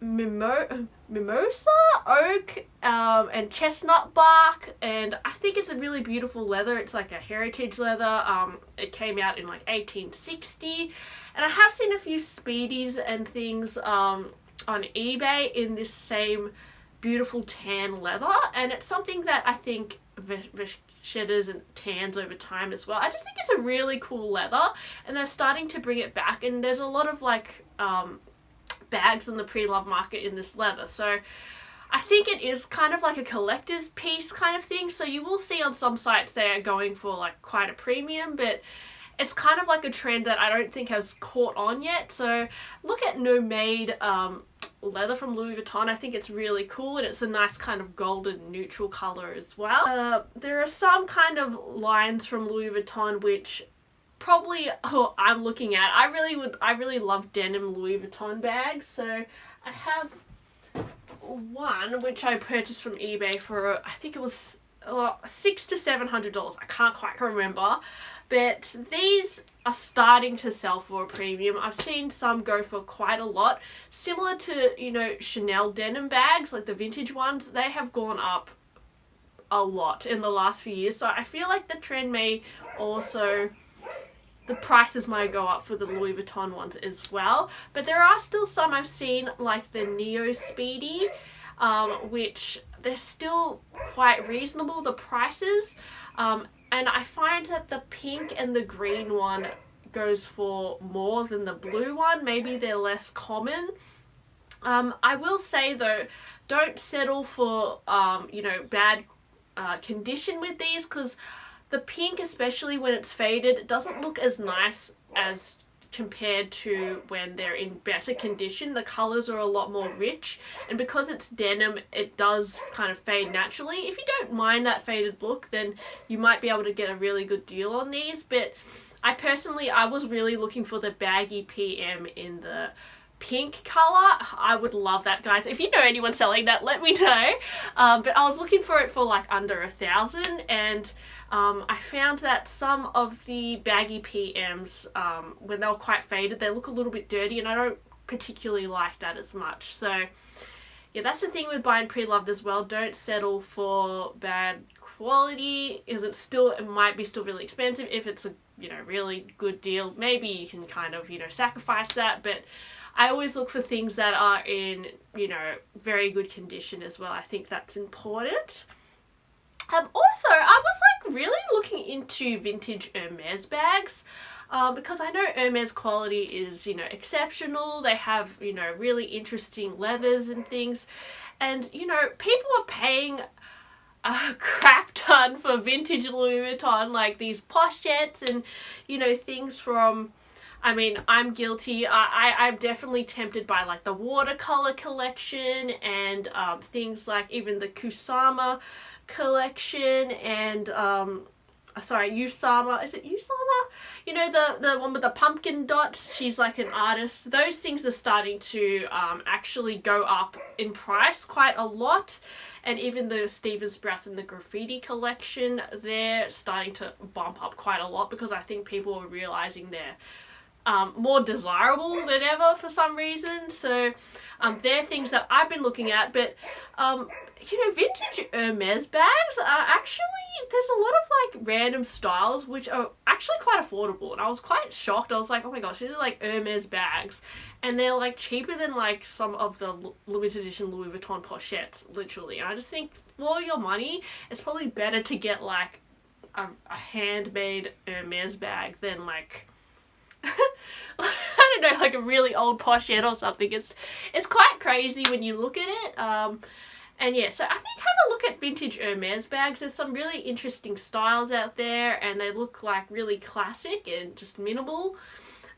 mimosa, oak, and chestnut bark, and I think it's a really beautiful leather. It's like a heritage leather. It came out in like 1860, and I have seen a few speedies and things on eBay in this same beautiful tan leather, and it's something that I think shedders and tans over time as well. I just think it's a really cool leather, and they're starting to bring it back, and there's a lot of like bags in the pre-loved market in this leather, so I think it is kind of like a collector's piece kind of thing. So you will see on some sites they are going for like quite a premium, but it's kind of like a trend that I don't think has caught on yet. So look at no-made leather from Louis Vuitton. I think it's really cool, and it's a nice kind of golden neutral color as well. There are some kind of lines from Louis Vuitton which probably I'm looking at. I really love denim Louis Vuitton bags, so I have one which I purchased from eBay for I think it was $600 to $700. I can't quite remember, but these are starting to sell for a premium. I've seen some go for quite a lot, similar to, you know, Chanel denim bags, like the vintage ones. They have gone up a lot in the last few years, so I feel like the trend may also, the prices might go up for the Louis Vuitton ones as well. But there are still some I've seen, like the Neo Speedy, which they're still quite reasonable, the prices. And I find that the pink and the green one goes for more than the blue one. Maybe they're less common. I will say though, don't settle for, you know, bad condition with these, because the pink, especially when it's faded, it doesn't look as nice as compared to when they're in better condition. The colors are a lot more rich, and because it's denim, it does kind of fade naturally. If you don't mind that faded look, then you might be able to get a really good deal on these. But I was really looking for the baggy PM in the pink color. I would love that, guys. If you know anyone selling that, let me know. But I was looking for it for like under $1,000, and I found that some of the baggy PMs, when they were quite faded, they look a little bit dirty, and I don't particularly like that as much. So yeah, that's the thing with buying pre-loved as well. Don't settle for bad quality, because it might be still really expensive. If it's a, you know, really good deal, maybe you can kind of, you know, sacrifice that. But I always look for things that are in, you know, very good condition as well. I think that's important. Also, I was like really looking into vintage Hermes bags, because I know Hermes quality is, you know, exceptional. They have, you know, really interesting leathers and things, and, you know, people are paying a crap ton for vintage Louis Vuitton, like these pochettes and, you know, things from, I mean, I'm guilty. I'm definitely tempted by like the watercolor collection and things like even the Kusama collection and sorry, Usama, is it Usama? You know, the one with the pumpkin dots. She's like an artist. Those things are starting to actually go up in price quite a lot. And even the Steven Sprouse and the graffiti collection, they're starting to bump up quite a lot, because I think people are realizing they're more desirable than ever for some reason. So they're things that I've been looking at. But you know, vintage Hermes bags are actually, there's a lot of like random styles which are actually quite affordable, and I was quite shocked. I was like, oh my gosh, these are like Hermes bags, and they're like cheaper than like some of the limited edition Louis Vuitton pochettes, literally. And I just think for your money, it's probably better to get like a handmade Hermes bag than like I don't know, like a really old pochette or something. It's quite crazy when you look at it. And yeah, so I think have a look at vintage Hermes bags. There's some really interesting styles out there, and they look like really classic and just minimal.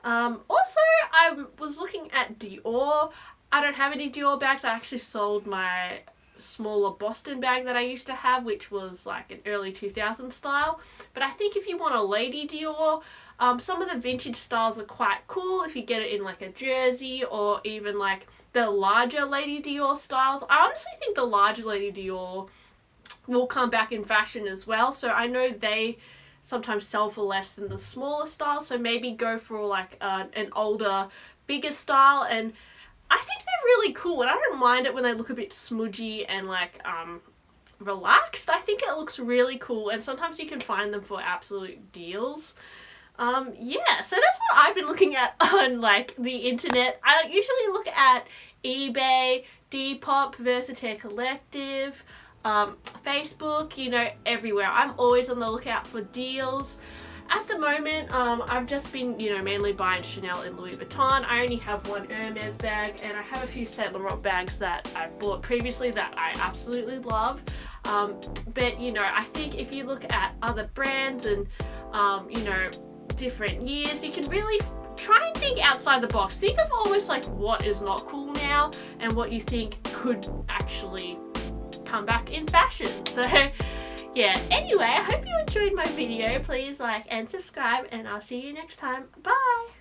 Also, I was looking at Dior. I don't have any Dior bags. I actually sold my smaller Boston bag that I used to have, which was like an early 2000s style. But I think if you want a lady Dior, some of the vintage styles are quite cool if you get it in like a jersey, or even like the larger Lady Dior styles. I honestly think the larger Lady Dior will come back in fashion as well. So I know they sometimes sell for less than the smaller style. So maybe go for like an older, bigger style. And I think they're really cool, and I don't mind it when they look a bit smudgy and like relaxed. I think it looks really cool, and sometimes you can find them for absolute deals. Yeah, so that's what I've been looking at on like the internet. I usually look at eBay, Depop, Versatile Collective, Facebook, you know, everywhere. I'm always on the lookout for deals. At the moment, I've just been, you know, mainly buying Chanel and Louis Vuitton. I only have one Hermes bag, and I have a few Saint Laurent bags that I bought previously that I absolutely love. But, you know, I think if you look at other brands and, you know, different years, you can really try and think outside the box. Think of almost like what is not cool now and what you think could actually come back in fashion. So yeah, anyway, I hope you enjoyed my video. Please like and subscribe, and I'll see you next time. Bye!